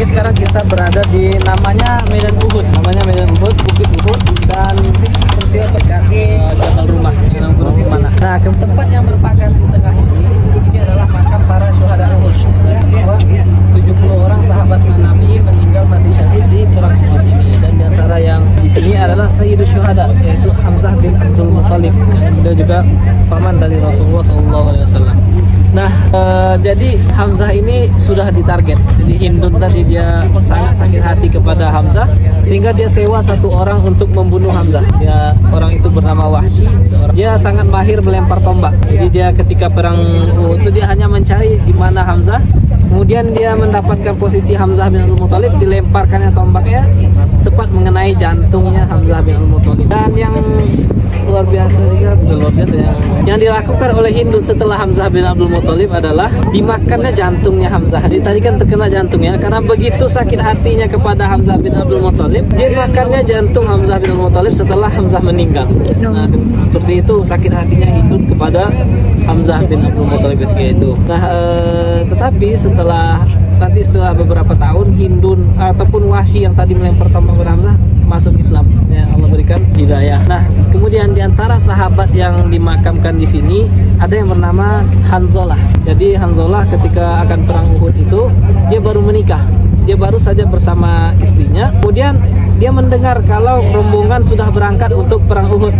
sekarang kita berada di namanya Medan Uhud, Bukit Uhud, dan peristiwa terjadi Jabal Rumah, dalam gunung Himana. Nah, ke tempat yang berpagar di tengah ini adalah makam para syuhada Uhud. Jadi bahwa 70 orang sahabat Nabi meninggal mati syahid di perang Uhud ini, dan diantara yang di sini adalah Sayyidus Syuhada, yaitu Hamzah bin Abdul Muthalib. Dia juga paman dari Rasulullah SAW. Nah, jadi Hamzah ini sudah ditarget. Jadi Hindun tadi dia sangat sakit hati kepada Hamzah, sehingga dia sewa satu orang untuk membunuh Hamzah. Ya, orang itu bernama Wahsy. Dia sangat mahir melempar tombak. Jadi dia ketika perang itu dia hanya mencari di mana Hamzah. Kemudian dia mendapatkan posisi Hamzah bin Abdul Muthalib, dilemparkannya tombaknya tepat mengenai jantungnya Hamzah bin Abdul Muthalib. Dan yang luar biasa juga, bukan luar biasa ya, yang dilakukan oleh Hindu setelah Hamzah bin Abdul Muthalib adalah dimakannya jantungnya Hamzah. Jadi tadi kan terkena jantungnya, karena begitu sakit hatinya kepada Hamzah bin Abdul Muthalib, dia makannya jantung Hamzah bin Abdul Muthalib setelah Hamzah meninggal. Nah, seperti itu sakit hatinya Hindu kepada Hamzah bin Abdul Muthalib ketika itu. Nah, tetapi setelah beberapa tahun Hindun ataupun Wahsy yang tadi melempar tombak kepada Hamzah masuk Islam, ya, Allah berikan hidayah. Nah, kemudian di antara sahabat yang dimakamkan di sini ada yang bernama Hanzalah. Jadi Hanzalah ketika akan perang Uhud itu dia baru menikah, dia baru saja bersama istrinya. Kemudian dia mendengar kalau rombongan sudah berangkat untuk perang Uhud,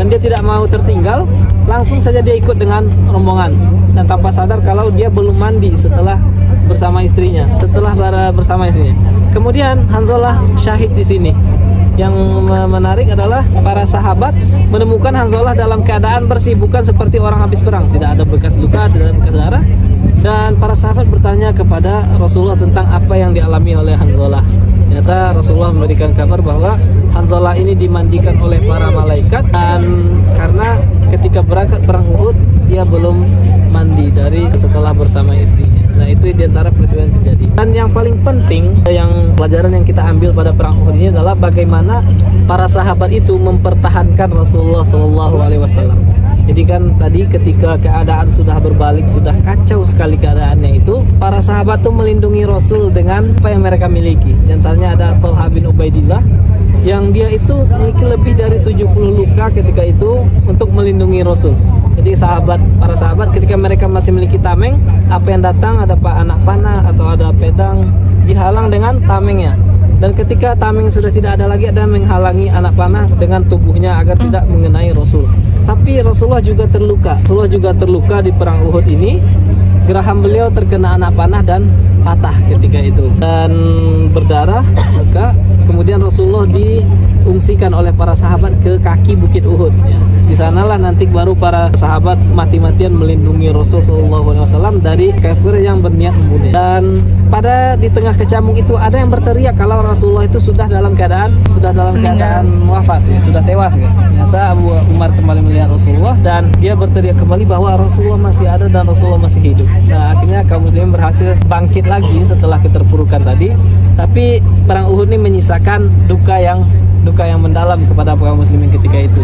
dan dia tidak mau tertinggal, langsung saja dia ikut dengan rombongan, dan tanpa sadar kalau dia belum mandi setelah bersama istrinya. Kemudian Hanzalah syahid di sini. Yang menarik adalah para sahabat menemukan Hanzalah dalam keadaan bersih, bukan seperti orang habis perang, tidak ada bekas luka, tidak ada bekas darah. Dan para sahabat bertanya kepada Rasulullah tentang apa yang dialami oleh Hanzalah. Ternyata Rasulullah memberikan kabar bahwa Hanzalah ini dimandikan oleh para malaikat, dan karena ketika berangkat perang Uhud dia belum mandi dari setelah bersama istrinya. Nah, itu diantara peristiwa yang terjadi. Dan yang paling penting, yang pelajaran yang kita ambil pada perang Uhud ini adalah bagaimana para sahabat itu mempertahankan Rasulullah SAW. Jadi kan tadi ketika keadaan sudah berbalik, sudah kacau sekali keadaannya itu, para sahabat itu melindungi Rasul dengan apa yang mereka miliki. Di antaranya ada Thalhah bin Ubaidillah, yang dia itu memiliki lebih dari 70 luka ketika itu untuk melindungi Rasul. Jadi para sahabat ketika mereka masih memiliki tameng, apa yang datang, ada anak panah atau ada pedang, dihalang dengan tamengnya. Dan ketika tameng sudah tidak ada lagi, ada menghalangi anak panah dengan tubuhnya agar tidak mengenai Rasul. Tapi Rasulullah juga terluka di perang Uhud ini. Geraham beliau terkena anak panah dan patah ketika itu, dan berdarah luka. Kemudian Rasulullah diungsikan oleh para sahabat ke kaki Bukit Uhud, ya. Di sanalah nanti baru para sahabat mati-matian melindungi Rasulullah SAW dari kafir yang berniat membunuh. Dan di tengah kecamuk itu ada yang berteriak kalau Rasulullah itu sudah dalam keadaan wafat, ya, sudah tewas, ya. Ternyata Abu Umar kembali melihat Rasulullah dan dia berteriak kembali bahwa Rasulullah masih ada dan Rasulullah masih hidup. Nah, akhirnya kaum muslimin berhasil bangkit lagi setelah keterpurukan tadi. Tapi perang Uhud ini menyisakan duka yang mendalam kepada kaum muslimin ketika itu.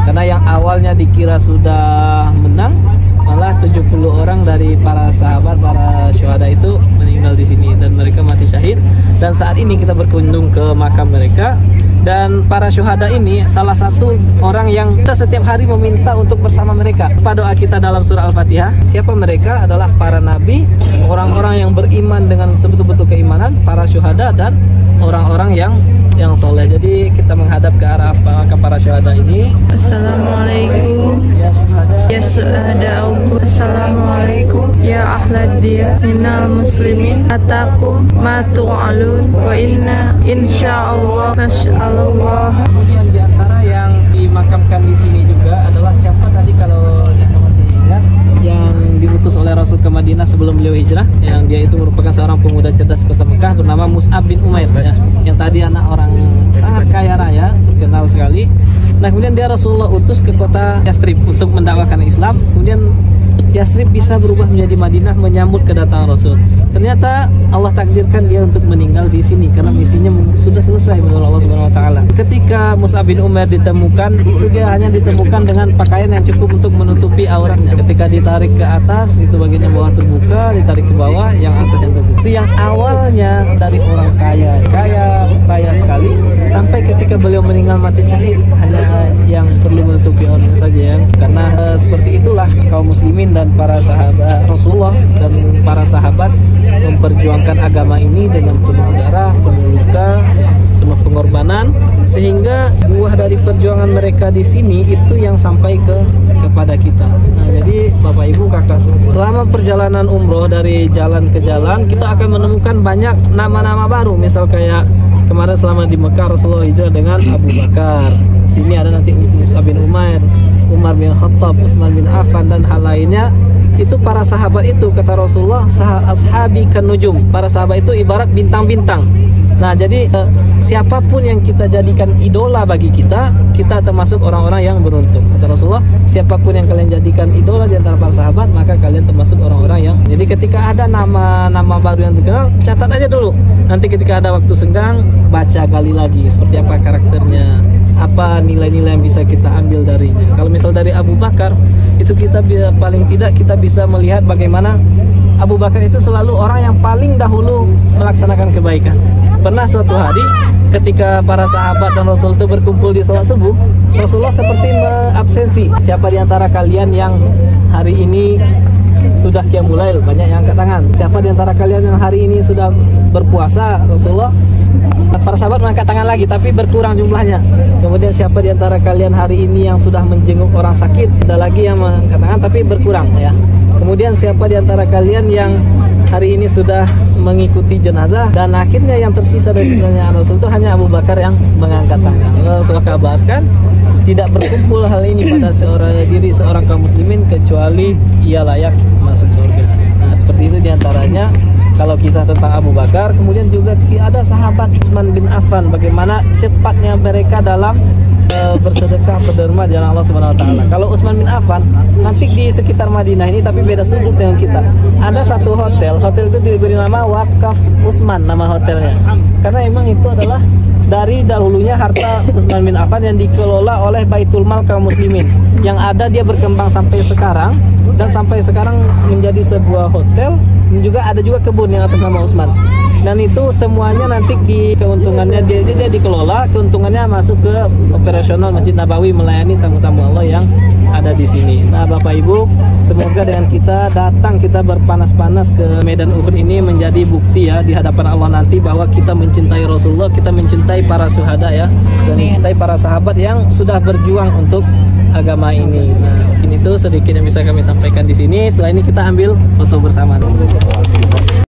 Karena yang awalnya dikira sudah menang, malah 70 orang dari para sahabat, para syuhada itu meninggal di sini dan mereka mati syahid. Dan saat ini kita berkunjung ke makam mereka, dan para syuhada ini salah satu orang yang kita setiap hari meminta untuk bersama mereka. Pada doa kita dalam surah Al-Fatihah, siapa mereka? Adalah para nabi, orang-orang yang beriman dengan sebetul-betul keimanan, para syuhada dan orang-orang yang soleh. Jadi kita menghadap ke arah para syuhada ini. Assalamualaikum ya syuhada, ya syuhada. Assalamualaikum ya ahlad dia minal muslimin atakum ma tu'alun wa inna insyaallah masyaallah. Kemudian di antara yang dimakamkan di sini juga adalah siapa tadi kalau kita masih ingat, yang diutus oleh Rasul ke Madinah sebelum beliau hijrah, yang dia itu merupakan seorang pemuda cerdas kota Mekah bernama Mus'ab bin Umair, ya, yang tadi anak orang sangat kaya raya, terkenal sekali. Nah, kemudian dia Rasulullah utus ke kota Yastrib untuk mendakwakan Islam. Kemudian Yasrib bisa berubah menjadi Madinah menyambut kedatangan Rasul. Ternyata Allah takdirkan dia untuk meninggal di sini karena misinya sudah selesai menurut Allah Subhanahu wa taala. Ketika Mus'ab bin Umair ditemukan, itu dia hanya ditemukan dengan pakaian yang cukup untuk menutupi auratnya. Ketika ditarik ke atas, itu bagian yang bawah terbuka, ditarik ke bawah, yang atas yang terbuka. Itu yang awalnya dari orang kaya raya sekali, sampai ketika beliau meninggal mati syahid, hanya yang perlu menutupi auratnya saja ya. Karena seperti itulah kaum muslimin dan para sahabat Rasulullah dan para sahabat memperjuangkan agama ini dengan penuh darah, penuh luka, penuh pengorbanan, sehingga buah dari perjuangan mereka di sini itu yang sampai kepada kita. Nah, jadi Bapak Ibu kakak semua, selama perjalanan umroh dari jalan ke jalan, kita akan menemukan banyak nama-nama baru. Misal kayak kemarin selama di Mekah Rasulullah hijrah dengan Abu Bakar. Sini ada nanti Mus'ab bin Umair, Umar bin Khattab, Utsman bin Affan dan hal lainnya. Itu para sahabat itu kata Rasulullah, ashabi kan nujum. Para sahabat itu ibarat bintang-bintang. Nah, jadi siapapun yang kita jadikan idola bagi kita, kita termasuk orang-orang yang beruntung. Kata Rasulullah, siapapun yang kalian jadikan idola di antara para sahabat, maka kalian termasuk orang-orang yang. Jadi ketika ada nama-nama baru yang terkenal, catat aja dulu. Nanti ketika ada waktu senggang, baca kali lagi seperti apa karakternya, apa nilai-nilai yang bisa kita ambil darinya. Kalau misal dari Abu Bakar, itu kita paling tidak kita bisa melihat bagaimana Abu Bakar itu selalu orang yang paling dahulu melaksanakan kebaikan. Pernah suatu hari ketika para sahabat dan Rasul itu berkumpul di sholat subuh, Rasulullah seperti mengabsensi. Siapa di antara kalian yang hari ini sudah qiyamul lail? Banyak yang angkat tangan. Siapa di antara kalian yang hari ini sudah berpuasa? Rasulullah, para sahabat mengangkat tangan lagi, tapi berkurang jumlahnya. Kemudian siapa di antara kalian hari ini yang sudah menjenguk orang sakit? Ada lagi yang mengangkat tangan, tapi berkurang ya. Kemudian siapa di antara kalian yang hari ini sudah mengikuti jenazah? Dan akhirnya yang tersisa dari pertanyaan Rasul itu hanya Abu Bakar yang mengangkat tangan. Rasulullah kabarkan tidak berkumpul hal ini pada seorang kaum muslimin kecuali ia layak masuk surga. Nah, seperti itu diantaranya kalau kisah tentang Abu Bakar. Kemudian juga ada sahabat Utsman bin Affan, bagaimana cepatnya mereka dalam bersedekah, berderma di jalan Allah Subhanahu wa taala. Kalau Utsman bin Affan nanti di sekitar Madinah ini, tapi beda sudut dengan kita. Ada satu hotel itu diberi nama Wakaf Utsman, nama hotelnya. Karena emang itu adalah dari dahulunya harta Utsman bin Affan yang dikelola oleh Baitul Mal kaum muslimin. Yang ada dia berkembang sampai sekarang, dan sampai sekarang menjadi sebuah hotel. Dan juga ada juga kebun yang atas nama Utsman. Dan itu semuanya nanti di keuntungannya dia dikelola, keuntungannya masuk ke operasional Masjid Nabawi melayani tamu-tamu Allah yang ada di sini. Nah, Bapak Ibu, semoga dengan kita datang, kita berpanas-panas ke medan Uhud ini menjadi bukti ya di hadapan Allah nanti bahwa kita mencintai Rasulullah, kita mencintai para syuhada ya, dan mencintai para sahabat yang sudah berjuang untuk agama ini. Nah, mungkin itu sedikit yang bisa kami sampaikan di sini. Setelah ini kita ambil foto bersama.